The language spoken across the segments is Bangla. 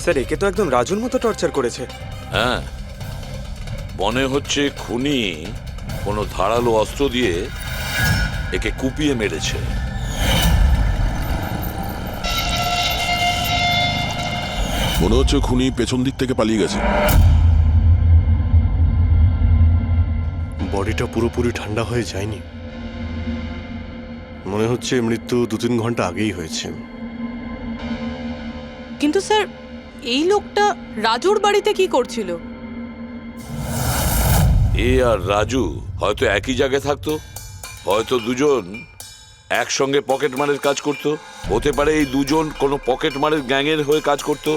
স্যার একে তো একদম রাজুর মতো টর্চার করেছে। হ্যাঁ, মনে হচ্ছে খুনি কোনো ধারালো অস্ত্র দিয়ে একে কুপিয়ে মেরেছে। মনে হচ্ছে খুনি পেছন দিক থেকে পালিয়ে গেছে। বডিটা পুরোপুরি ঠান্ডা হয়ে যায়নি, মনে হচ্ছে মৃত্যু 2-3 ঘন্টা আগেই হয়েছে। কিন্তু স্যার এই লোকটা রাজুর বাড়িতে কি করছিল? এ আর রাজু হয়তো একই জায়গায় থাকতো, হয়তো দুজন একসঙ্গে পকেট মারের কাজ করতো, হতে পারে এই দুজন কোনো পকেট মারের গ্যাংয়ের হয়ে কাজ করতো।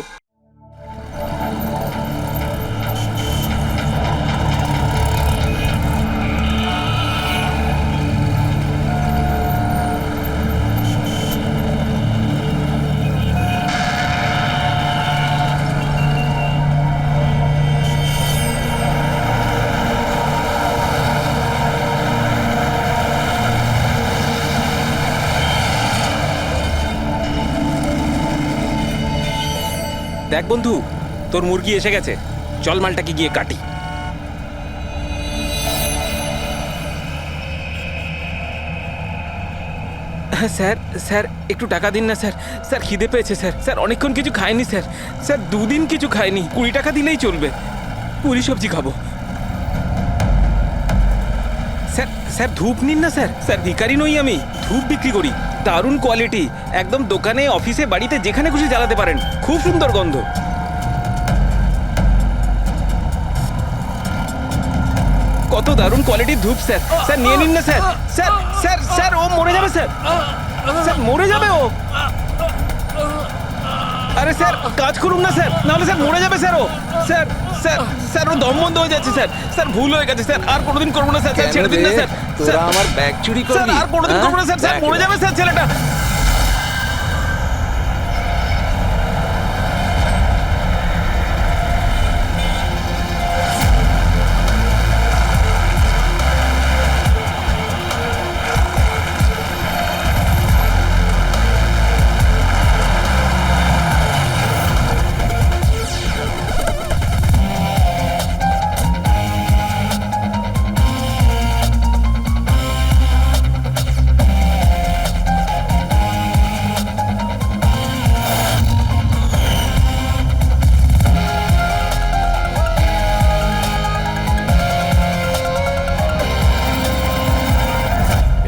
দেখ বন্ধু, তোর মুরগি এসে গেছে, চল মালটাকে গিয়ে কাটি। স্যার স্যার একটু টাকা দিন না স্যার, স্যার খিদে পেয়েছে স্যার, স্যার অনেকক্ষণ কিছু খাইনি স্যার, স্যার 2 দিন কিছু খাইনি, 20 টাকা দিলেই চলবে, পুরি সবজি খাবো। স্যার স্যার ধূপ নিন না স্যার, স্যার ভিখারি নই আমি, ধূপ বিক্রি করি, দারুণ কোয়ালিটি, একদম দোকানে অফিসে বাড়িতে যেখানে খুশি জ্বালাতে পারেন, খুব সুন্দর গন্ধ। কত দারুণ কোয়ালিটির ধূপ স্যার, স্যার নিয়ে নিন না স্যার, স্যার স্যার স্যার ও মরে যাবে স্যার, স্যার মরে যাবে ও। আরে স্যার কাজ করুন না স্যার, নাহলে স্যার মরে যাবে স্যার ও। স্যার স্যার স্যার ও দম বন্ধ হয়ে যাচ্ছে স্যার, স্যার ভুল হয়ে গেছে স্যার, আর কোনোদিন করবো না স্যার, স্যার ছেড়ে দিন না স্যার, তোরা আমার ব্যাগ চুরি স্যার করবি? আর কোনোদিন করবো না স্যার, স্যার মরে যাবে স্যার ছেলেটা।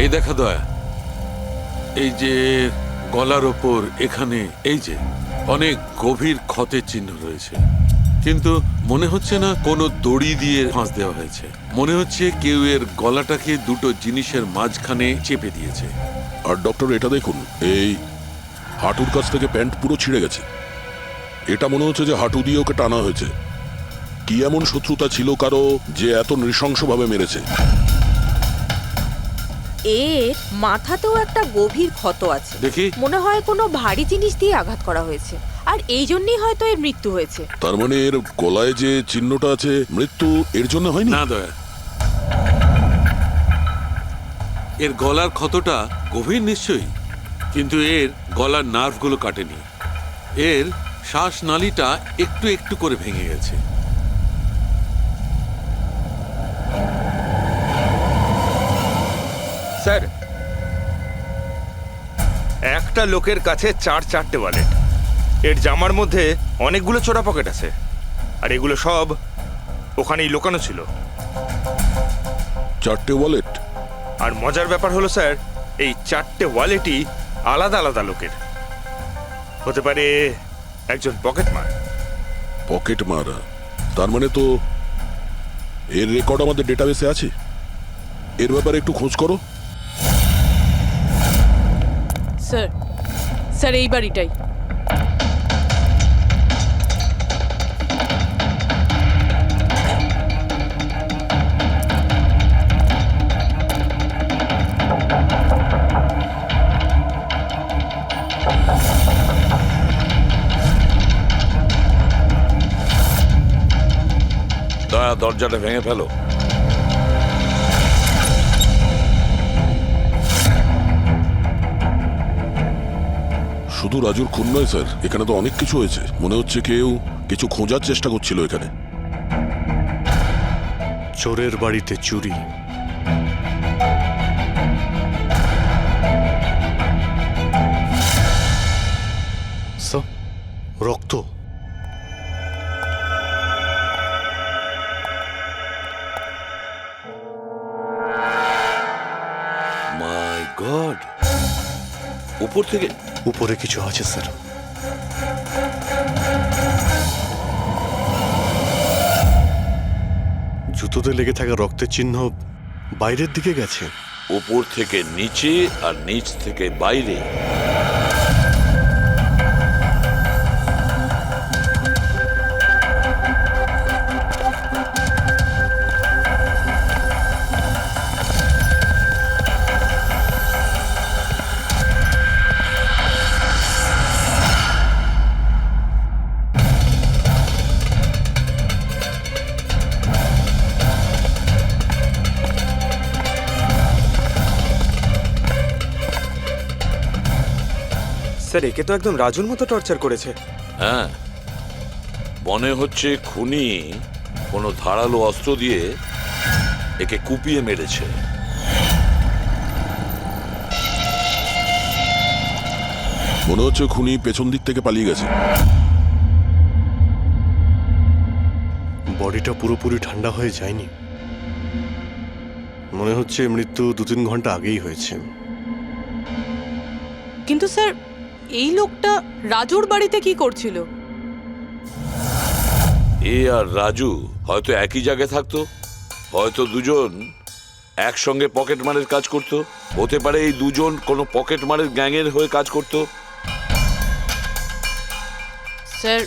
এই দেখা দয়া, এই যে গলার ওপর এখানে এই যে অনেক গভীর ক্ষতের চিহ্ন রয়েছে, কিন্তু মনে হচ্ছে না কোনো দড়ি দিয়ে ফাঁস দেওয়া হয়েছে, মনে হচ্ছে কেউ এর গলাটাকে দুটো জিনিসের মাঝখানে চেপে দিয়েছে। আর ডক্টর এটা দেখুন, এই হাঁটুর কাছ থেকে প্যান্ট পুরো ছিঁড়ে গেছে, এটা মনে হচ্ছে যে হাঁটু দিয়ে ওকে টানা হয়েছে। কি এমন শত্রুতা ছিল কারো যে এত নৃশংসভাবে মেরেছে? এর মাথাতেও একটা গভীর ক্ষত আছে, দেখি। মনে হয় কোনো ভারী জিনিস দিয়ে আঘাত করা হয়েছে, আর এই জন্যই হয়তো এর মৃত্যু হয়েছে। তার মানে এর গলায় যে চিহ্নটা আছে, মৃত্যু এর জন্য হয়নি? না দয়া, এর গলার ক্ষতটা গভীর নিশ্চয়ই, কিন্তু এর গলার নার্ভগুলো কাটেনি, এর শ্বাসনালীটা একটু একটু করে ভেঙে গেছে। স্যার একটা লোকের কাছে 4-4টে ওয়ালেট, এর জামার মধ্যে অনেকগুলো চোরা পকেট আছে, আর এগুলো সব ওখানেই লুকানো ছিল। 4টে ওয়ালেট? আর মজার ব্যাপার হলো স্যার, এই 4টে ওয়ালেটই আলাদা আলাদা লোকের, হতে পারে একজন পকেট মার। পকেট মারা? তার মানে তো এর রেকর্ড আমাদের ডেটাবেসে আছে, এর ব্যাপারে একটু খোঁজ করো। স্যার স্যার এই বাড়িটাই। দয়া, দরজাটা ভেঙে ফেলো। শুধু রাজুর খুন নয় স্যার, এখানে তো অনেক কিছু হয়েছে। মনে হচ্ছে কেউ কিছু খোঁজার চেষ্টা করছিল এখানে। চোরের বাড়িতে চুরি, স্যার, রক্ত। মাই গড, উপর থেকে উপরে কিছু আছে স্যার। জুতোতে লেগে থাকা রক্তের চিহ্ন বাইরের দিকে গেছে। উপর থেকে নিচে আর নিচ থেকে বাইরে। স্যার, একে তো একদম রাজুর মতো টর্চার করেছে। হ্যাঁ, মনে হচ্ছে খুনি কোনো ধারালো অস্ত্র দিয়ে একে কুপিয়ে মেরেছে। মনে হচ্ছে খুনি পেছন দিক থেকে পালিয়ে গেছে। বডিটা পুরোপুরি ঠান্ডা হয়ে যায়নি। মনে হচ্ছে মৃত্যু 2-3 ঘন্টা আগেই হয়েছে। কিন্তু স্যার, এই লোকটা রাজুর বাড়িতে কি করছিল? এ আর রাজু হয়তো একই জায়গায় থাকতো, হয়তো দুজন একসঙ্গে পকেট মারের কাজ করত। হতে পারে এই দুজন কোনো পকেট মারের গ্যাংয়ের হয়ে কাজ করত। স্যার,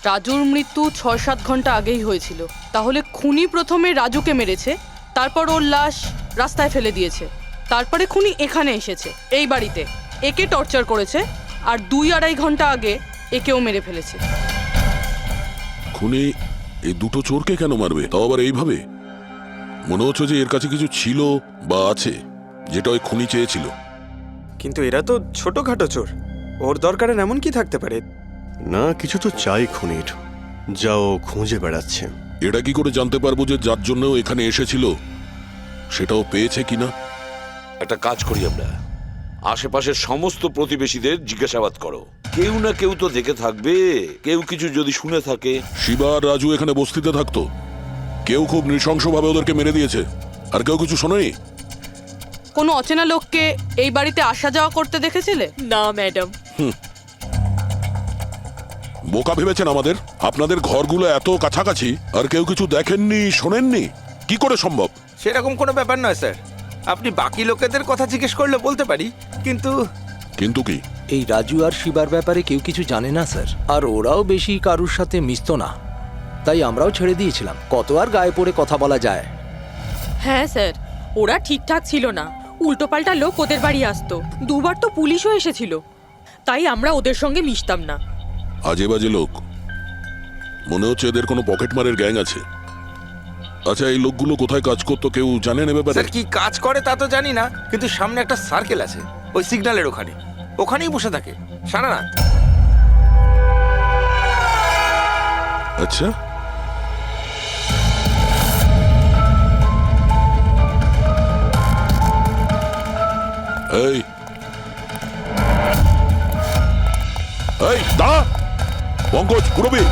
রাজুর মৃত্যু 6-7 ঘন্টা আগেই হয়েছিল। তাহলে খুনি প্রথমে রাজুকে মেরেছে, তারপর ওর লাশ রাস্তায় ফেলে দিয়েছে, তারপরে খুনি এখানে এসেছে এই বাড়িতে, একে টর্চার করেছে, আর 2-2.5 ঘন্টা আগে একেও মেরে ফেলেছে। খুনি এই দুটো চোরকে কেন মারবে, তাও আবার এইভাবে? মনে হচ্ছে যে এর কাছে কিছু ছিল বা আছে, যেটা ওই খুনি চেয়েছিল। কিন্তু এরা তো ছোটখাটো চোর, ওর দরকারে এমন কি থাকতে পারে? না, কিছু তো চাই খুনির, যা ও খুঁজে বেড়াচ্ছে। এটা কি করে জানতে পারবো যে যার জন্য ও এখানে এসেছিল সেটাও পেয়েছে কিনা? একটা কাজ করি আমরা, আশেপাশের সমস্ত প্রতিবেশীদের জিজ্ঞাসাবাদ করো। কেউ না কেউ তো দেখে থাকবে, কেউ কিছু যদি শুনে থাকে। শিবা আর রাজু এখানে বস্তিতে থাকতো, কেউ খুব নৃশংসভাবে ওদেরকে মেরে দিয়েছে, আর কেউ কিছু শোনেনি। কোনো অচেনা লোককে এই বাড়িতে আসা যাওয়া করতে দেখেছিলে? না ম্যাডাম। বোকা ভেবেছেন আমাদের? আপনাদের ঘরগুলো এত কাছাকাছি আর কেউ কিছু দেখেননি, শোনেননি? কি করে সম্ভব? সেরকম কোনো ব্যাপার নয় স্যার, আপনি বাকি লোকেদের কথা জিজ্ঞেস করলে বলতে পারি, কিন্তু কিন্তু কি? এই রাজু আর শিবার ব্যাপারে কেউ কিছু জানে না স্যার, আর ওরাও বেশি কারুর সাথে মিশতো না, তাই আমরাও ছেড়ে দিয়েছিলাম। কত আর গায়ে পড়ে কথা বলা যায়? হ্যাঁ স্যার, ওরা ঠিকঠাক ছিল না, উল্টোপাল্টা লোক ওদের বাড়ি আসতো, 2বার তো পুলিশও এসেছিল, তাই আমরা ওদের সঙ্গে মিশতাম না। আজে বাজে লোক। মনে হচ্ছে এদের কোনো পকেট মারের গ্যাং আছে। আচ্ছা, এই লোকগুলো কোথায় কাজ করতো কেউ জানেন এ ব্যাপারে? স্যার কি কাজ করে তা তো জানি না, কিন্তু সামনে একটা সার্কেল আছে, ওই সিগন্যালের ওখানেই বসে থাকে সারা রাত। আচ্ছা, এই এই দাঁড়া, পঙ্কজ, পুরবী,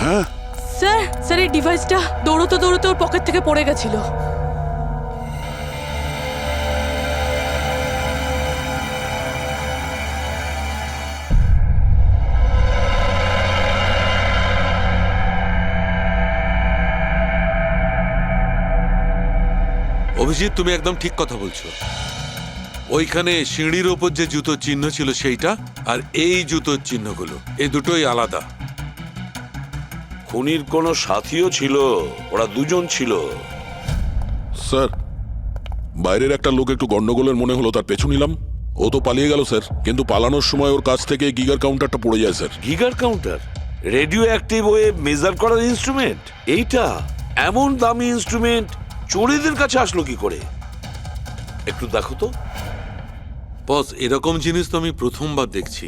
হ্যাঁ স্যার স্যার এই ডিভাইসটা দৌড়তে দৌড়তে ওর পকেট থেকে পড়ে গেছিল। অভিজিৎ, তুমি একদম ঠিক কথা বলছো। ওইখানে সিঁড়ির ওপর যে জুতোর চিহ্ন ছিল সেইটা, আর এই জুতোর চিহ্নগুলো, এই দুটোই আলাদা। খুনির কোনো সাথীও ছিল, ওরা দুজন ছিল। স্যার, বাইরের একটা লোক একটু গন্ডগোলের মনে হলো, তার পেছু নিলাম। ও তো পালিয়ে গেল স্যার, কিন্তু পালানোর সময় ওর কাছ থেকে গিগার কাউন্টারটা পড়ে যায় স্যার। Geiger counter, radio active wave measure করার ইনস্ট্রুমেন্ট, এইটা এমন দামি ইনস্ট্রুমেন্ট চোরেদের কাছে আসলো কি করে? একটু দেখো তো। বস, এরকম জিনিস তো আমি প্রথমবার দেখছি।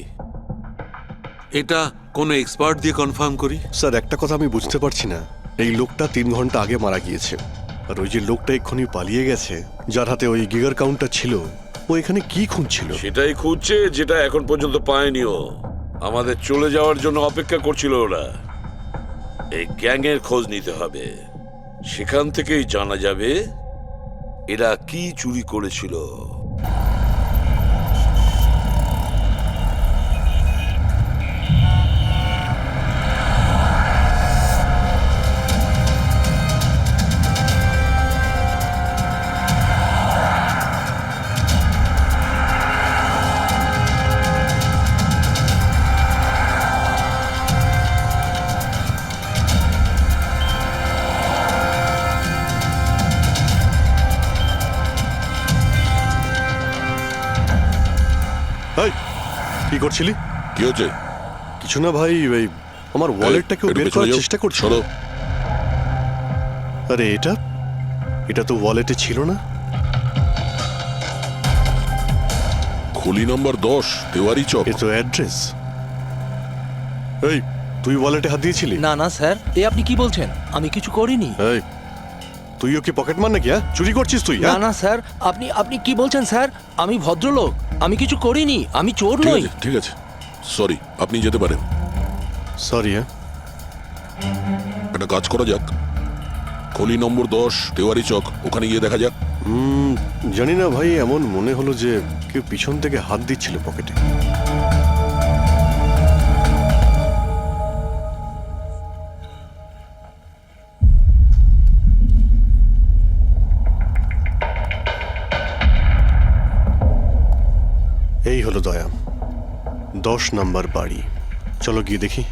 এটা কোনো এক্সপার্ট দিয়ে কনফার্ম করি। স্যার, একটা কথা আমি বুঝতে পারছি না, এই লোকটা 3 ঘন্টা আগে মারা গিয়েছে, আর ওই যে লোকটা এক্ষুনি পালিয়ে গেছে, যার হাতে ওই গিগার কাউন্টার ছিল, ও এখানে কি খুঁজছিল? সেটাই খুঁজছে, যেটা এখন পর্যন্ত পায়নিও। আমাদের চলে যাওয়ার জন্য অপেক্ষা করছিল ওরা। এই গ্যাংয়ের খোঁজ নিতে হবে, সেখান থেকেই জানা যাবে এরা কি চুরি করেছিল। এই, কি করছিলি? কি হচ্ছে? কিছু না ভাই, ওই আমার ওয়ালেটটাকেও একটু বের পেছনে করার যাও। চেষ্টা করছি। সরো। আরে এটা এটা তো ওয়ালেটে ছিল না। খুলি নম্বর 10, তেওয়ারি চক। এ তো অ্যাড্রেস। এই, তুই ওয়ালেটে হাত দিয়েছিলি? না না স্যার, এ আপনি কি বলছেন? আমি কিছু করিনি। এই, তুইও কি পকেট মার নাকি? হ্যাঁ, চুরি করছিস তুই? না হ্যাঁ? না স্যার, আপনি আপনি কি বলছেন স্যার? আমি ভদ্রলোক, আমি কিছু করিনি, আমি চোর ঠিক নই। আছে, ঠিক আছে, সরি, আপনি যেতে পারেন। সরি। হ্যাঁ, একটা কাজ করা যাক, খলি নম্বর 10, তেওয়ারি চক, ওখানে গিয়ে দেখা যাক। জানি না ভাই, এমন মনে হলো যে কেউ পিছন থেকে হাত দিচ্ছিল পকেটে। এই হলো দয়া, 10 নম্বর বাড়ি। চলো গিয়ে দেখি।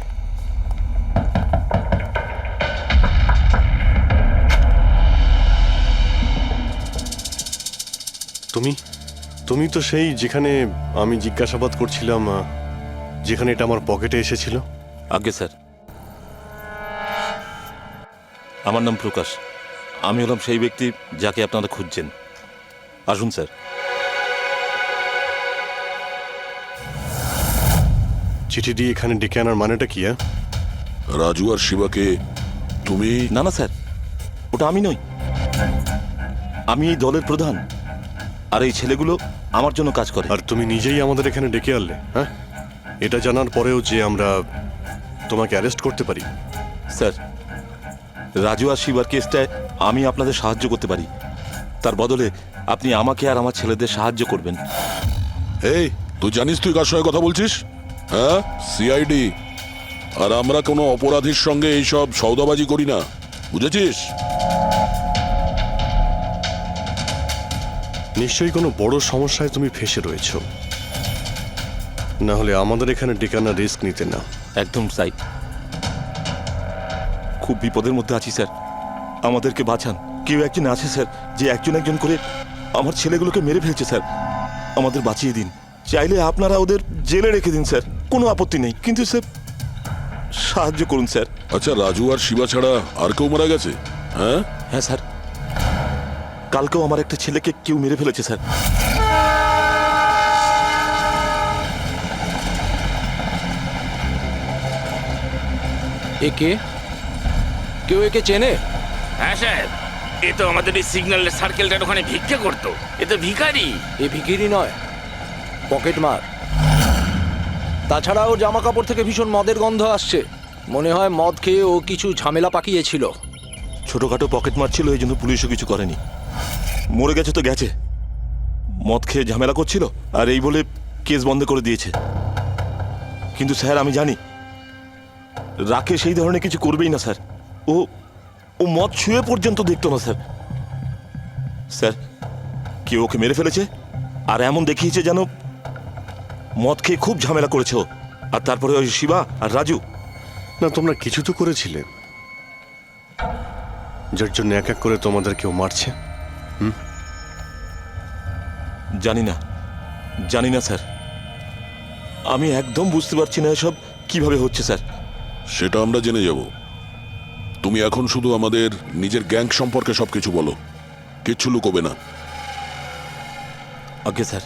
তুমি তুমি তো সেই যেখানে আমি জিজ্ঞাসাবাদ করছিলাম, যেখানে এটা আমার পকেটে এসেছিল। আজ্ঞে স্যার, আমার নাম প্রকাশ। আমি হলাম সেই ব্যক্তি যাকে আপনারা খুঁজছেন। আসুন স্যার। চিঠি দিয়ে এখানে ডেকে আনার মানেটা কি? রাজু আর শিবাকে তুমি? না না স্যার, ওটা আমি নই। আমি এই দলের প্রধান, আর এই ছেলেগুলো আমার জন্য কাজ করে। আর তুমি নিজেই আমাদের এখানে ডেকে আনলে? হ্যাঁ, এটা জানার পরেও যে আমরা তোমাকে অ্যারেস্ট করতে পারি? স্যার, রাজু আর শিবার কেসটায় আমি আপনাদের সাহায্য করতে পারি। তার বদলে আপনি আমাকে আর আমার ছেলেদের সাহায্য করবেন। এই, তুই জানিস তুই কার সঙ্গে কথা বলছিস? হ্যাঁ, সিআইডি। আর আমরা কোনো অপরাধীর সঙ্গে এইসব সওদাবাজি করি না, বুঝেছিস? নিশ্চয়ই কোনো বড় সমস্যায় তুমি ফেঁসে রয়েছো, না হলে আমাদের এখানে ডেকে আনার রিস্ক নিতে না। একদম তাই। খুব বিপদের মধ্যে আছি স্যার, আমাদেরকে বাঁচান। কেউ একজন আছে স্যার, যে একজন একজন করে আমার ছেলেগুলোকে মেরে ফেলছে স্যার। আমাদের বাঁচিয়ে দিন। চাইলে আপনারা ওদের জেলে রেখে দিন স্যার, কোনো আপত্তি নেই, কিন্তু স্যার সাহায্য করুন স্যার। আচ্ছা, রাজু আর শিবা ছাড়া আর কেউ মারা গেছে? হ্যাঁ হ্যাঁ স্যার, কালকেও আমার একটা ছেলেকে কেউ মেরে ফেলেছে স্যার। একে কেউ একে চেনে? হ্যাঁ স্যার, এ তো আমাদের এই সিগন্যাল সার্কেলটার ওখানে ভিক্ষা করতো। এ তো ভিখারি। এ ভিখিরি নয়, পকেট মার। তাছাড়া ওর জামা কাপড় থেকে ভীষণ মদের গন্ধ আসছে। মনে হয় মদ খেয়ে ও কিছু ঝামেলা পাকিয়েছিল। ছোটখাটো পকেট মারছিল, এই জন্য পুলিশও কিছু করেনি। মরে গেছে তো গেছে, মদ খেয়ে ঝামেলা করছিল আর এই বলে কেস বন্ধ করে দিয়েছে। কিন্তু স্যার আমি জানি রাকেশ এই ধরনের কিছু করবেই না স্যার। ও ও মদ ছুঁয়ে পর্যন্ত দেখতো না স্যার। স্যার কেউ ওকে মেরে ফেলেছে আর এমন দেখিয়েছে যেন মদ খেয়ে খুব ঝামেলা করেছে ও। আর তারপরে ওই শিবা আর রাজু। না, তোমরা কিছু তো করেছিলে, যার জন্য এক এক করে তোমাদের কেউ মারছে। জানি না, জানি না স্যার। আমি একদম বুঝতে পারছি না এসব কিভাবে হচ্ছে স্যার। সেটা আমরা জেনে যাব। তুমি এখন শুধু আমাদের নিজের গ্যাং সম্পর্কে সবকিছু বলো, কিচ্ছু লুকোবে না। Okay sir.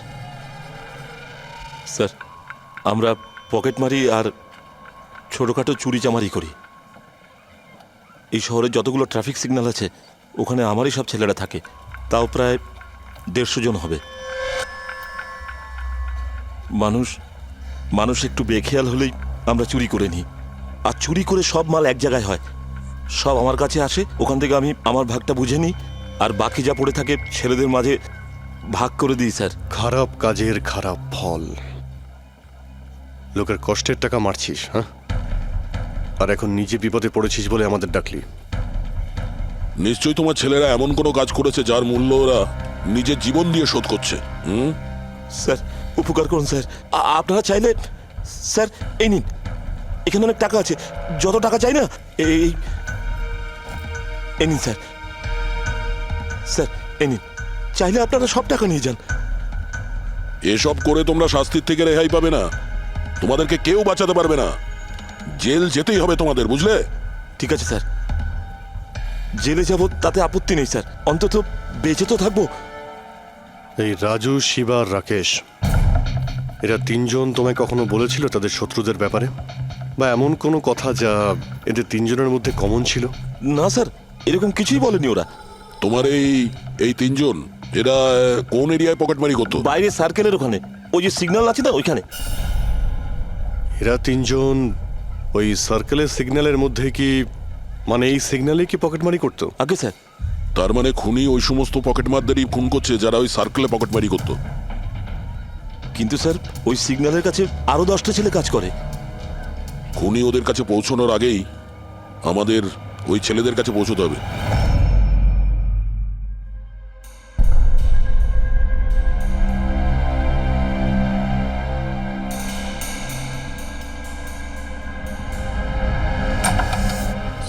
স্যার আমরা পকেট মারি আর ছোটোখাটো চুরি চামারি করি। এই শহরে যতগুলো ট্রাফিক সিগন্যাল আছে ওখানে আমারই সব ছেলেরা থাকে, তাও প্রায় 150 জন হবে। মানুষ একটু বেখেয়াল হলেই আমরা চুরি করে নিই, আর চুরি করে সব মাল এক জায়গায় হয়, সব আমার কাছে আসে, ওখান থেকে আমি আমার ভাগটা বুঝে নিই, আর বাকি যা পড়ে থাকে ছেলেদের মাঝে ভাগ করে দিই স্যার। খারাপ কাজের খারাপ ফল। লোকের কষ্টের টাকা মারছিস, হ্যাঁ? আর এখন নিজে বিপদে পড়েছিস বলে আমাদের ডাকলি। নিশ্চয়ই তোমার ছেলেরা এমন কোনো কাজ করেছে যার মূল্য ওরা নিজের জীবন দিয়ে শোধ করছে। স্যার উপকার করুন স্যার, আপনারা চাইলে স্যার এই নিন, এখানে অনেক টাকা আছে, যত টাকা চাই না এই নিন স্যার। স্যার এই নিন, চাইলে আপনারা সব টাকা নিয়ে যান। এসব করে তোমরা শাস্তির থেকে রেহাই পাবে না, তোমাদেরকে কেউ বাঁচাতে পারবে না। জেল যেতেই হবে তোমাদের, বুঝলে? ঠিক আছে স্যার, জেলে যাব তাতে আপত্তি নেই স্যার, অন্তত বেঁচে তো থাকবো। এই রাজু, শিবা আর রাকেশ, এরা তিনজন তোমায় কখনো বলেছিল তাদের শত্রুদের ব্যাপারে, বা এমন কোনো কথা যা এদের তিনজনের মধ্যে কমন ছিল? না স্যার, এরকম কিছুই বলেনি ওরা। তোমার এই তিনজন এরা কোন এরিয়ায় পকেটমারি করতো? বাইরে সার্কেলের ওখানে, ওই যে সিগন্যাল আছে না ওইখানে। এরা তিনজন ওই সার্কেলের সিগন্যালের মধ্যে কি, মানে এই সিগন্যালে কি পকেটমারি করতো? আগে স্যার। তার মানে খুনি ওই সমস্ত পকেটমারদেরই খুন করছে যারা ওই সার্কেলে পকেটমারি করতো। কিন্তু স্যার ওই সিগন্যালের কাছে আরো 10টা ছেলে কাজ করে। খুনি ওদের কাছে পৌঁছানোর আগেই আমাদের ওই ছেলেদের কাছে পৌঁছতে হবে।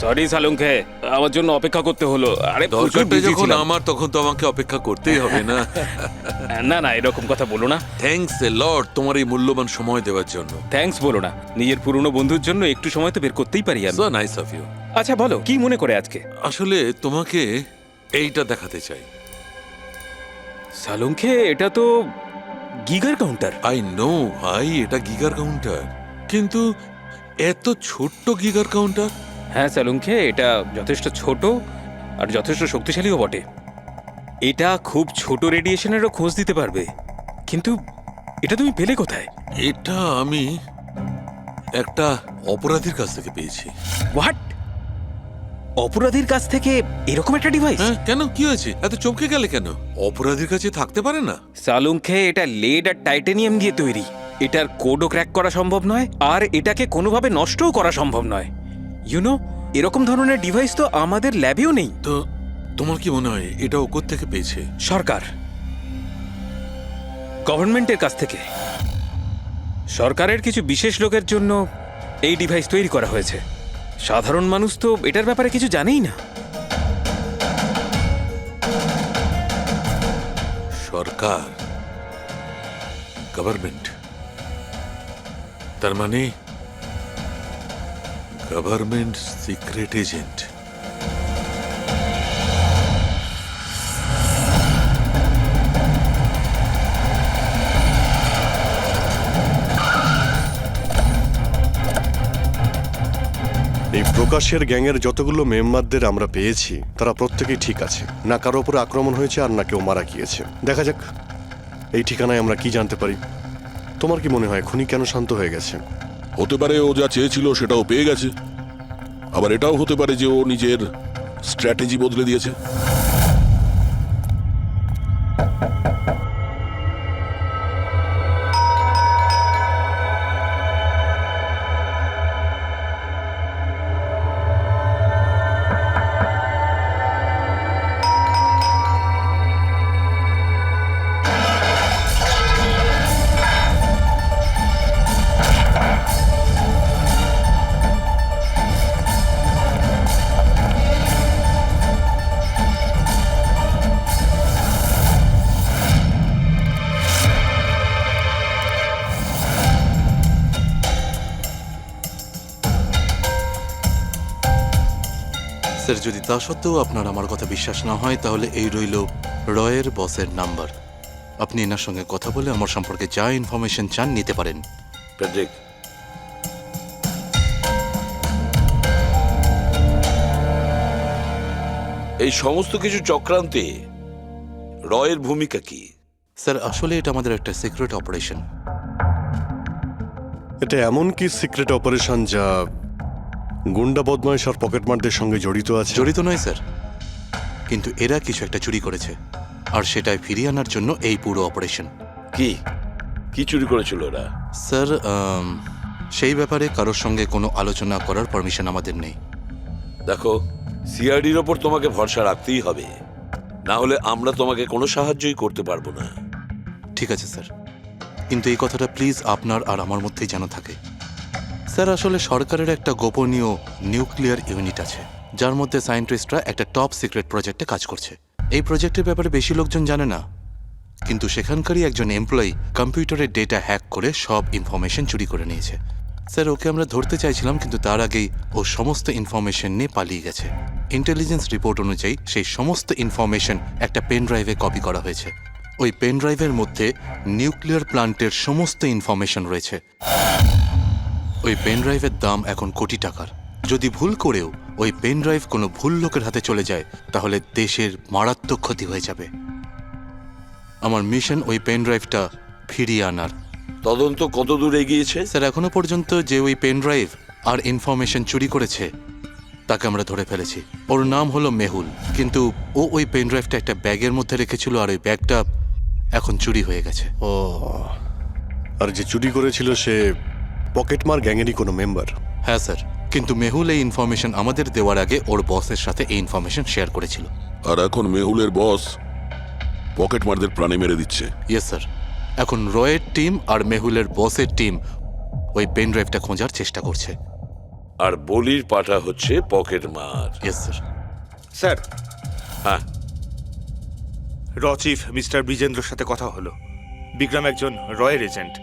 সরি সালুঙ্কে, আমার জন্য অপেক্ষা করতে হলো। আরে দরকারটা যখন আমার, তখন তো আমাকে অপেক্ষা করতেই হবে না? না না, এরকম কথা বলো না। থ্যাঙ্কস এ লট তোমার এই মূল্যবান সময় দেওয়ার জন্য। থ্যাঙ্কস বলো না, নিজের পুরনো বন্ধুর জন্য একটু সময় তো বের করতেই পারি আমি। So nice of you. আচ্ছা বলো, কি মনে করে আজকে? আসলে তোমাকে এইটা দেখাতে চাই। সালুঙ্কে, এটা তো গিগার কাউন্টার। আই নো ভাই, এটা গিগার কাউন্টার, কিন্তু এত ছোট্ট গিগার কাউন্টার। হ্যাঁ সালুঙ্কে, এটা যথেষ্ট ছোট আর যথেষ্ট শক্তিশালীও বটে। এটা খুব ছোট রেডিয়েশনেরও খোঁজ দিতে পারবে। কিন্তু এটা তুমি পেলে কোথায়? এটা আমি একটা অপরাধীর কাছ থেকে পেয়েছি। হোয়াট? অপরাধীর কাছ থেকে এরকম একটা ডিভাইস? হ্যাঁ, কেন, কি হয়েছে? এত চমকে গেলে কেন? অপরাধীর কাছে থাকতে পারে না? সালুঙ্কে, এটা লেড আর টাইটানিয়াম দিয়ে তৈরি। এটার কোডও ক্র্যাক করা সম্ভব নয়, আর এটাকে কোনোভাবে নষ্টও করা সম্ভব নয়। ইউনো, এরকম ধরনের ডিভাইস তো আমাদের ল্যাবেও নেই। তো তোমার কি মনে হয় এটা ও কোত্থেকে পেয়েছে? সরকার, গভর্নমেন্টের কাছ থেকে। সরকারের কিছু বিশেষ লোকের জন্য এই ডিভাইস তৈরি করা হয়েছে। সাধারণ মানুষ তো এটার ব্যাপারে কিছু জানেই না। সরকার, গভর্নমেন্ট, তার মানে গভর্নমেন্ট সিক্রেট এজেন্ট। এই প্রকাশের গ্যাংয়ের যতগুলো মেম্বারদের আমরা পেয়েছি তারা প্রত্যেকেই ঠিক আছে, না কারো উপর আক্রমণ হয়েছে আর না কেউ মারা গিয়েছে। দেখা যাক এই ঠিকানায় আমরা কি জানতে পারি। তোমার কি মনে হয় খুনি কেন শান্ত হয়ে গেছে? হতে পারে ও যা চেয়েছিল সেটাও পেয়ে গেছে। আবার এটাও হতে পারে যে ও নিজের স্ট্র্যাটেজি বদলে দিয়েছে। স্যার, যদি তা সত্ত্বেও আপনার আমার কথা বিশ্বাস না হয় তাহলে এই রইল রয়ের বসের নাম্বার। আপনি এনার সঙ্গে কথা বলে আমার সম্পর্কে যা ইনফরমেশন চান নিতে পারেন। প্যাট্রিক, এই সমস্ত কিছু চক্রান্তে রয়ের ভূমিকা কি? স্যার, আসলে এটা আমাদের একটা সিক্রেট অপারেশন। এটা এমন কি সিক্রেট অপারেশন যা গুন্ডা বদমাইশ আর পকেটমারদের সঙ্গে জড়িত আছে? জড়িত নয় স্যার, কিন্তু এরা কিছু একটা চুরি করেছে আর সেটাই ফিরিয়ে আনার জন্য এই পুরো অপারেশন। কি কি চুরি করেছিল ওরা? স্যার, সেই ব্যাপারে কারোর সঙ্গে কোনো আলোচনা করার পারমিশন আমাদের নেই। দেখো, সিআইডির ওপর তোমাকে ভরসা রাখতেই হবে, না হলে আমরা তোমাকে কোনো সাহায্যই করতে পারবো না। ঠিক আছে স্যার, কিন্তু এই কথাটা প্লিজ আপনার আর আমার মধ্যেই যেন থাকে। স্যার, আসলে সরকারের একটা গোপনীয় নিউক্লিয়ার ইউনিট আছে যার মধ্যে সায়েন্টিস্টরা একটা টপ সিক্রেট প্রজেক্টে কাজ করছে। এই প্রজেক্টের ব্যাপারে বেশি লোকজন জানে না, কিন্তু সেখানকারই একজন এমপ্লয়ি কম্পিউটারের ডেটা হ্যাক করে সব ইনফরমেশন চুরি করে নিয়েছে। স্যার, ওকে আমরা ধরতে চাইছিলাম, কিন্তু তার আগেই ও সমস্ত ইনফরমেশন নিয়ে পালিয়ে গেছে। ইন্টেলিজেন্স রিপোর্ট অনুযায়ী সেই সমস্ত ইনফরমেশন একটা পেন ড্রাইভে কপি করা হয়েছে। ওই পেন ড্রাইভের মধ্যে নিউক্লিয়ার প্ল্যান্টের সমস্ত ইনফরমেশন রয়েছে। ওই পেন ড্রাইভের দাম এখন কোটি টাকার। যদি ভুল করেও ওই পেন ড্রাইভ কোনো ভুল লোকের হাতে চলে যায় তাহলে দেশের মারাত্মক ক্ষতি হয়ে যাবে। আমার মিশন ওই পেন ড্রাইভটা ফিরিয়ে আনার। তদন্ত কত দূর এগিয়েছে? স্যার, এখনো পর্যন্ত যে ওই পেন ড্রাইভ আর ইনফরমেশন চুরি করেছে তাকে আমরা ধরে ফেলেছি। ওর নাম হলো মেহুল, কিন্তু ও ওই পেন ড্রাইভটা একটা ব্যাগের মধ্যে রেখেছিল আর ওই ব্যাগটা এখন চুরি হয়ে গেছে। ও, আর যে চুরি করেছিল সে পকেটমার গ্যাংয়েরই কোনো মেম্বার? হ্যাঁ স্যার, কিন্তু মেহুল এই ইনফরমেশন আমাদের দেওয়ার আগে ওর বসের সাথে এই ইনফরমেশন শেয়ার করেছিল। আর এখন মেহুলের বস পকেটমারদের প্রাণে মেরে দিচ্ছে। ইয়েস স্যার, এখন রয়ের টিম আর মেহুলের বসের টিম ওই পেন ড্রাইভটা খোঁজার চেষ্টা করছে। আর বলির পাঠা হচ্ছে পকেটমার। Yes sir. স্যার, হ্যাঁ, র চিফ মিস্টার ব্রিজেন্দ্রর সাথে কথা হলো। বিক্রম একজন রয়ের এজেন্ট।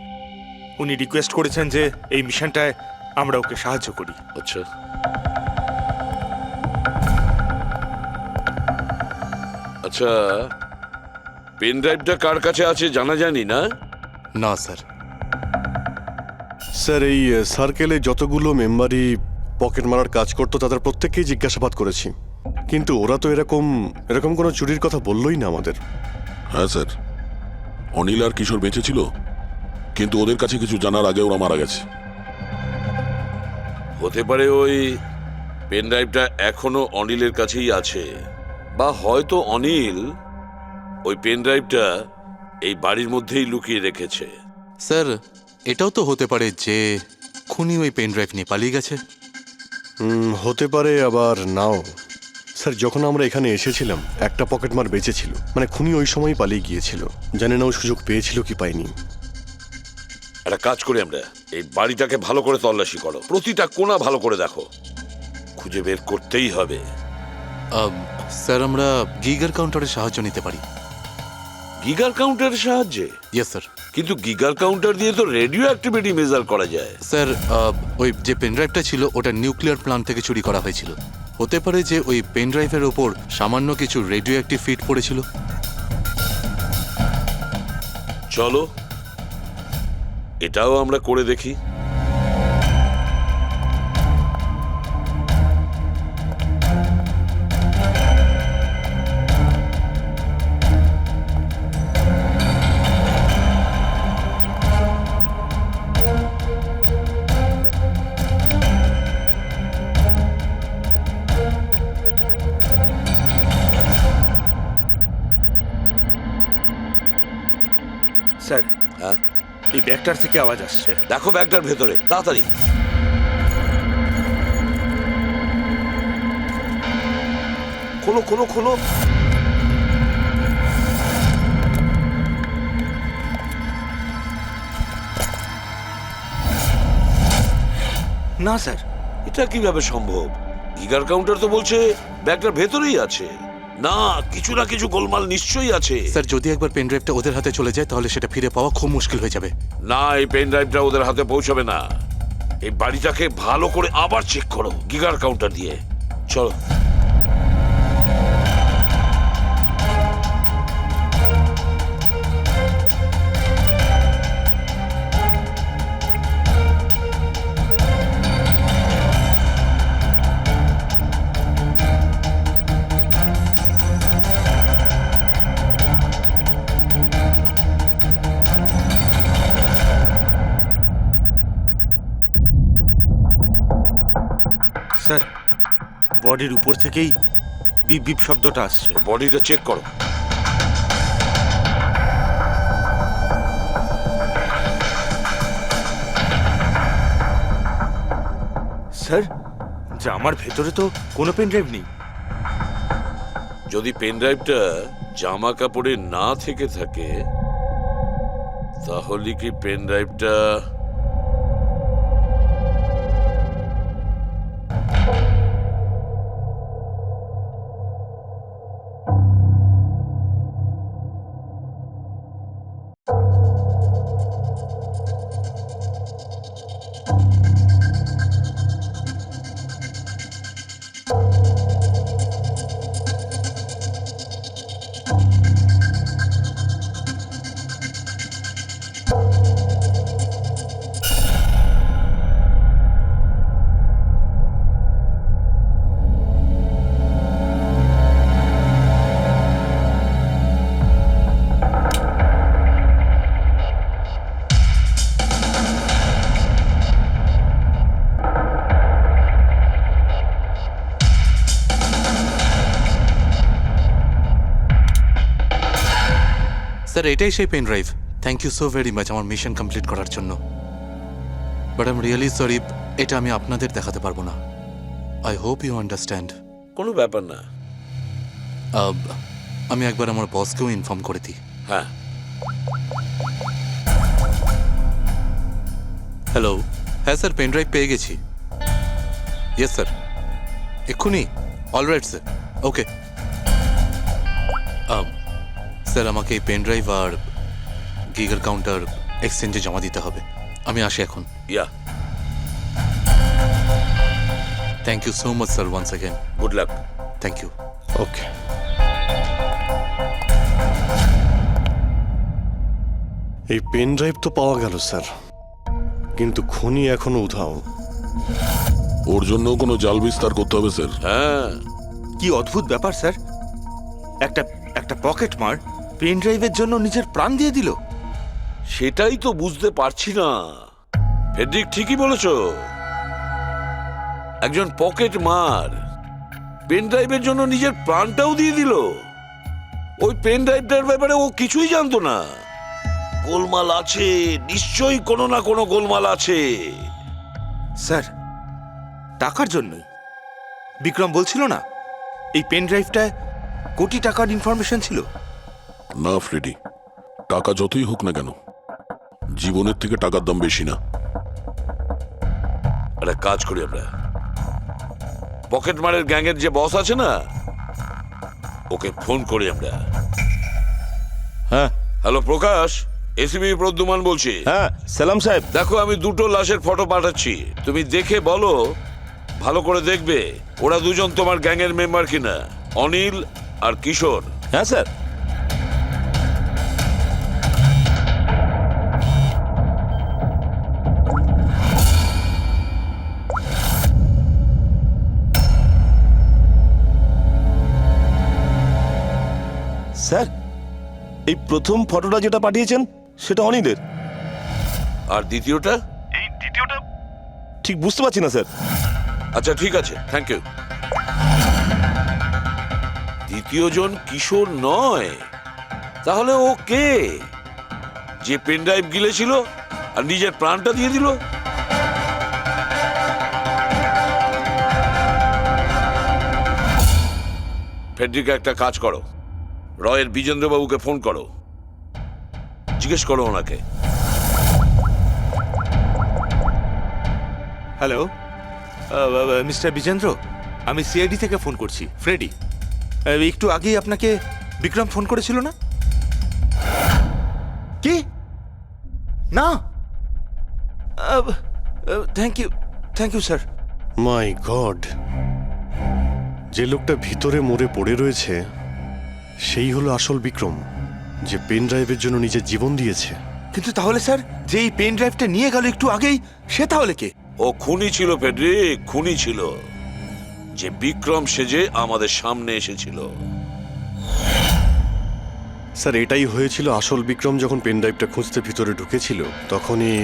উনি রিকোয়েস্ট করেছেন যে এই মিশনটায় আমরা ওকে সাহায্য করি। আচ্ছা। আচ্ছা, পেন ড্রাইভটা কার কাছে আছে জানা জানি না? না স্যার। স্যার, এই সার্কেলে যতগুলো মেম্বারই পকেট মারার কাজ করতো তাদের প্রত্যেককেই জিজ্ঞাসাবাদ করেছি, কিন্তু ওরা তো এরকম কোনো চুরির কথা বললোই না আমাদের। হ্যাঁ স্যার, অনিল আর কিশোর বেঁচে ছিল, কিন্তু ওদের কাছে কিছু জানার আগে ওরা মারা গেছে। হতে পারে ওই পেন ড্রাইভটা এখনো অনিলের কাছেই আছে, বা হয়তো অনিল ওই পেন ড্রাইভটা এই বাড়ির মধ্যেই লুকিয়ে রেখেছে। স্যার, এটাও তো হতে পারে যে খুনি ওই পেন ড্রাইভ নিয়ে পালিয়ে গেছে। হতে পারে, আবার নাও। স্যার, যখন আমরা এখানে এসেছিলাম একটা পকেটমার বেঁচে ছিল, মানে খুনি ওই সময় পালিয়ে গিয়েছিল। জানি না ও সুযোগ পেয়েছিল কি পায়নি। একটা কাজ করি আমরা, এই বাড়িটাকে ভালো করে তল্লাশি করো, প্রতিটা কোণা ভালো করে দেখো, খুঁজে বের করতেই হবে। স্যার, আমরা গিগার কাউন্টারের সাহায্য নিতে পারি। গিগার কাউন্টারের সাহায্যে? Yes sir. কিন্তু গিগার কাউন্টার দিয়ে তো রেডিও অ্যাক্টিভিটি মেজার করা যায়। স্যার, ওই যে পেন ড্রাইভটা ছিল ওটা নিউক্লিয়ার প্ল্যান্ট থেকে চুরি করা হয়েছিল। হতে পারে যে ওই পেন ড্রাইভের ওপর সামান্য কিছু রেডিও অ্যাক্টিভ ফিট পড়েছিল। চলো এটাও আমরা করে দেখি। স্যার হ্যাঁ এই ব্যাগটার থেকে আওয়াজ আসছে। দেখো ব্যাগটার ভেতরে, তাড়াতাড়ি। খোলো খোলো খোলো। না স্যার, এটা কিভাবে সম্ভব? গিগার কাউন্টার তো বলছে ব্যাগটার ভেতরেই আছে। না, কিছু না কিছু গোলমাল নিশ্চয়ই আছে। স্যার যদি একবার পেন ড্রাইভটা ওদের হাতে চলে যায় তাহলে সেটা ফিরে পাওয়া খুব মুশকিল হয়ে যাবে। না, এই পেন ড্রাইভটা ওদের হাতে পৌঁছাবে না। এই বাড়িটাকে ভালো করে আবার চেক করো গিগার কাউন্টার দিয়ে। চলো। স্যার বডির উপর থেকেই বিপ বিপ শব্দটা আসছে। বডিটা চেক করো। স্যার জামার ভেতরে তো কোনো পেন ড্রাইভ নেই। যদি পেন ড্রাইভটা জামা কাপড়ে না থেকে থাকে তাহলে কি পেন ড্রাইভটা স্যার এটাই সেই pen drive. Thank you so very much আমার মিশন কমপ্লিট করার জন্য। But I am really sorry, এটা আমি আপনাদের দেখাতে পারবো না। I hope you understand. কোনো ব্যাপার না। আমি একবার আমার বসকেও ইনফর্ম করে দিই। হ্যাঁ। হ্যালো, হ্যাঁ স্যার পেন ড্রাইভ পেয়ে গেছি। ইয়েস স্যার, এক্ষুনি। Alright sir, okay. স্যার আমাকে এই পেন ড্রাইভ আর গিগার কাউন্টার এক্সচেঞ্জে জমা দিতে হবে। আমি আসি এখন। Yeah, thank you so much sir once again. Good luck. Thank you. Okay. এই পেন ড্রাইভ তো পাওয়া গেল স্যার, কিন্তু খুনি এখনো উধাও। ওর জন্য কোনো জাল বিস্তার করতে হবে স্যার। হ্যাঁ, কি অদ্ভুত ব্যাপার স্যার, একটা একটা পকেট মার পেন ড্রাইভের জন্য নিজের প্রাণ দিয়ে দিল। সেটাই তো বুঝতে পারছি না। ফেডরিক ঠিকই বলেছ, একজন পকেট মার পেন ড্রাইভের জন্য নিজের প্রাণটাও দিয়ে দিল। ওই পেন ড্রাইভটার ব্যাপারে ও কিছুই জানতো না। গোলমাল আছে, নিশ্চয়ই কোনো না কোনো গোলমাল আছে। স্যার টাকার জন্যই বিক্রম বলছিল না এই পেন ড্রাইভটায় কোটি টাকার ইনফরমেশন ছিল। না ফ্রেডি, টাকা যতই হোক না কেন জীবনের থেকে টাকার দাম বেশি না। একটা কাজ করি আমরা, পকেট মারের গ্যাংয়ের যে বস আছে না, ওকে ফোন করি আমরা। হ্যাঁ হ্যালো প্রকাশ, এসিবি প্রদ্যুমান বলছি। হ্যাঁ সালাম সাহেব। দেখো আমি দুটো লাশের ফটো পাঠাচ্ছি, তুমি দেখে বলো, ভালো করে দেখবে ওরা দুজন তোমার গ্যাংয়ের মেম্বার কিনা, অনিল আর কিশোর। হ্যাঁ স্যার। স্যার এই প্রথম ফটোটা যেটা পাঠিয়েছেন সেটা অনিলের। আর দ্বিতীয়টা? এই দ্বিতীয়টা ঠিক বুঝতে পারছি না স্যার। আচ্ছা ঠিক আছে, থ্যাংক ইউ। দ্বিতীয় জন কিশোর নয়, তাহলে ও কে? যে পেন ড্রাইভ গিলেছিল আর নিজের প্রাণটা দিয়ে দিল? ফেডরিকা, একটা কাজ করো, রয়ের বিজেন্দ্রবাবুকে ফোন করো, জিজ্ঞেস করো ওনাকে। হ্যালো মিস্টার বিজেন্দ্র, আমি সিআইডি থেকে ফোন করছি, ফ্রেডি। একটু আগেই আপনাকে বিক্রম ফোন করেছিল না? কি না? Thank you sir. My god, যে লোকটা ভিতরে মরে পড়ে রয়েছে সেই হলো আসল বিক্রম, যে পেন ড্রাইভের জন্য নিজের জীবন দিয়েছে। কিন্তু তাহলে স্যার, যে এই পেন ড্রাইভটা নিয়ে গেল একটু আগেই, সে তাহলে কে? ও খুনি ছিল ফেডরিক, খুনি ছিল, যে বিক্রম সেজে আমাদের সামনে এসেছিল। স্যার, এটাই হয়েছিল। আসল বিক্রম যখন পেন ড্রাইভটা খুঁজতে ভিতরে ঢুকেছিল তখনই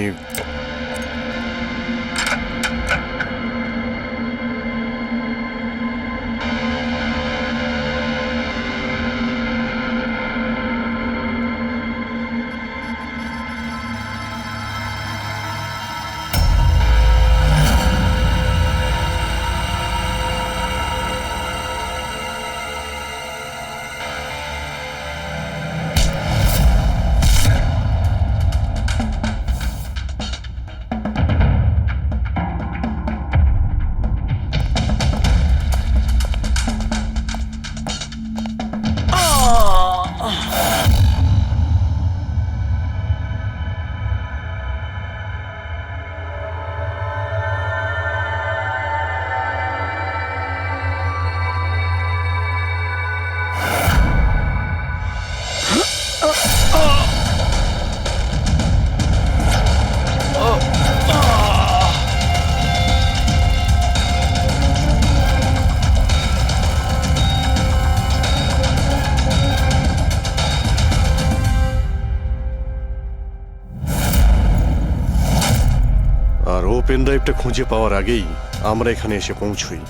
পেন ড্রাইভটা খুঁজে পাওয়ার আগেই আমরা এখানে এসে পৌঁছই,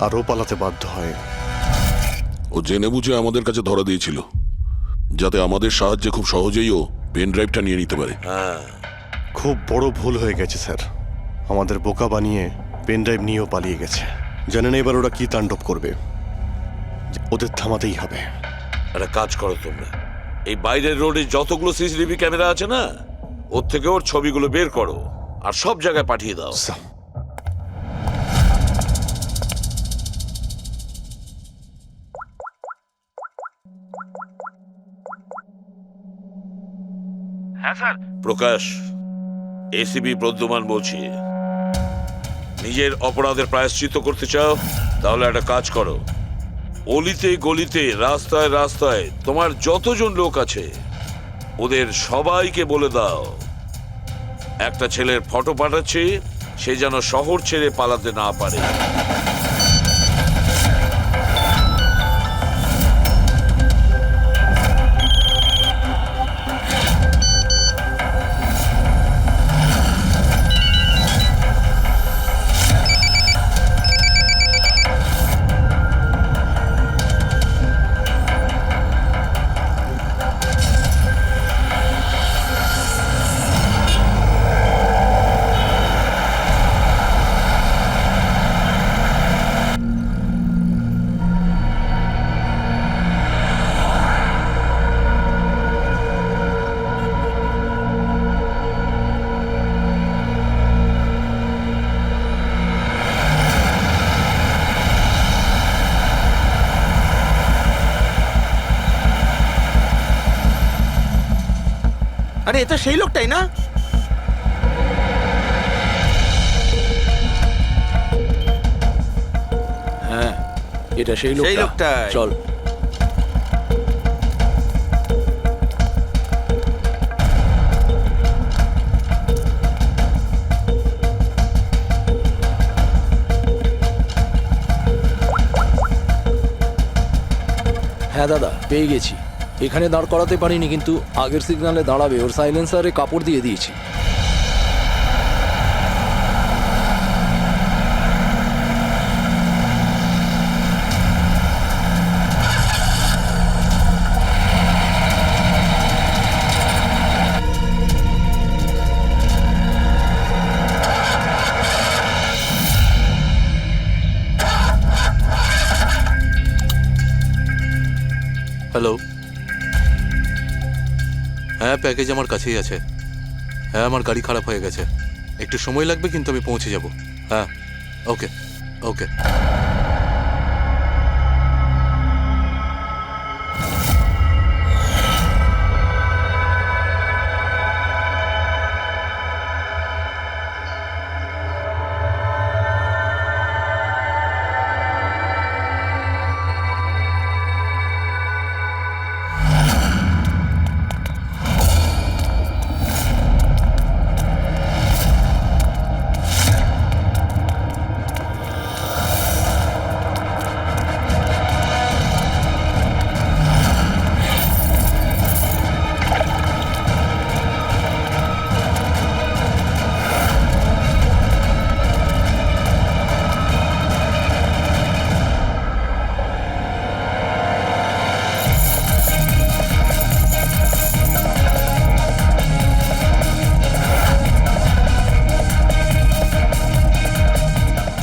আর ও পালাতে বাধ্য হয়। ও জেনে বুঝে আমাদের কাছে ধরা দিয়েছিল, যাতে আমাদের সাহায্যে খুব সহজেই ও পেন ড্রাইভটা নিয়ে নিতে পারে। খুব বড় ভুল হয়ে গেছে স্যার, আমাদের বোকা বানিয়ে পেন ড্রাইভ নিয়েও পালিয়ে গেছে। জানেন এবার ওরা কি তাণ্ডব করবে, ওদের থামাতেই হবে। একটা কাজ করো তোমরা, এই বাইরের রোডে যতগুলো সিসিটিভি ক্যামেরা আছে না, ওর থেকে ওর ছবিগুলো বের করো আর সব জায়গায় পাঠিয়ে দাও। হ্যাঁ স্যার। প্রকাশ, এসিবি প্রদ্যুমান বলছি। নিজের অপরাধের প্রায়শ্চিত্ত করতে চাও? তাহলে একটা কাজ করো, অলিতে গলিতে রাস্তায় রাস্তায় তোমার যতজন লোক আছে ওদের সবাইকে বলে দাও একটা ছেলের ফটো পাঠাচ্ছি, সে যেন শহর ছেড়ে পালাতে না পারে। আরে এটা সেই লোকটাই না? হ্যাঁ, এটা সেই লোকটাই। চল। হ্যাঁ দাদা, পেয়ে গেছি। এখানে দাঁড় করাতে পারিনি, কিন্তু আগের সিগন্যালে দাঁড়াবে, ওর সাইলেন্সারে কাপড় দিয়ে দিয়েছি। হ্যালো, হ্যাঁ প্যাকেজ আমার কাছেই আছে। হ্যাঁ আমার গাড়ি খারাপ হয়ে গেছে, একটু সময় লাগবে কিন্তু আমি পৌঁছে যাব। হ্যাঁ ওকে ওকে।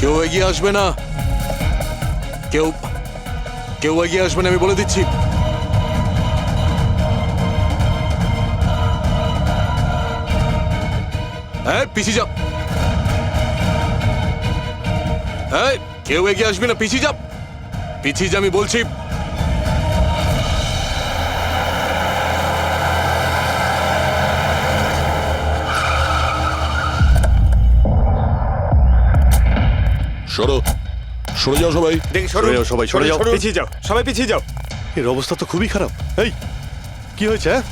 কেউ এগিয়ে আসবে না, কেউ কেউ এগিয়ে আসবে না, আমি বলে দিচ্ছি। হ্যাঁ পিছিয়ে যাও, হ্যাঁ কেউ এগিয়ে আসবে না, পিছিয়ে যাও, পিছিয়ে যা আমি বলছি। সরো, সরে যাও সবাই। দেখি সরে যাও সবাই, সরে যাও। পিছিয়ে যাও, সবাই পিছিয়ে যাও। এর অবস্থা তো খুবই খারাপ। এই কি হয়েছে? হ্যাঁ?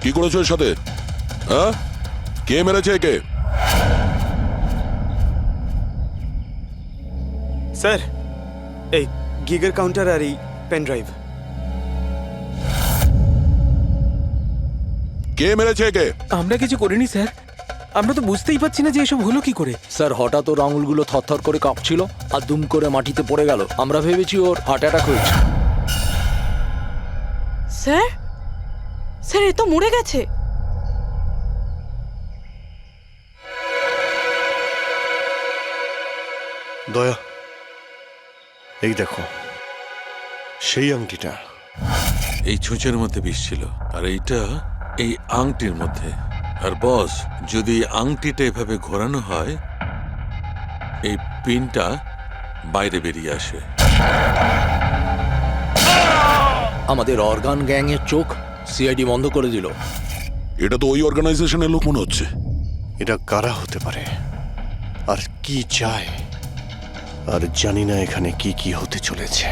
কি করেছো এর সাথে? হ্যাঁ, কে মেরেছে একে? স্যার, এই গিগার কাউন্টার আর এই পেন ড্রাইভ। কে মেরেছে একে? আমরা কিছু করিনি স্যার, আমরা তো বুঝতেই পারছি না যে এসব হলো কি করে। স্যার হঠাৎ ওর আঙুলগুলো থরথর করে কাঁপছিল আর দুম করে মাটিতে পড়ে গেল। আমরা ভেবেছি ওর হার্ট অ্যাটাক হয়েছে। স্যার, স্যার এ তো মরে গেছে। দয়া, এই দেখো সেই আংটিটা। এই ছুঁচের মধ্যে বিষ ছিল আর এইটা এই আংটির মধ্যে। আর বস, যদি এই আংটিটা এভাবে ঘোরানো হয় এই পিনটা বাইরে বেরিয়ে আসে। আমাদের অর্গান গ্যাংয়ের চোখ সিআইডি বন্ধ করে দিল। এটা তো ওই অর্গানাইজেশনের লোক মনে হচ্ছে। এটা কারা হতে পারে আর কি চায়? আর জানি না এখানে কি কি হতে চলেছে।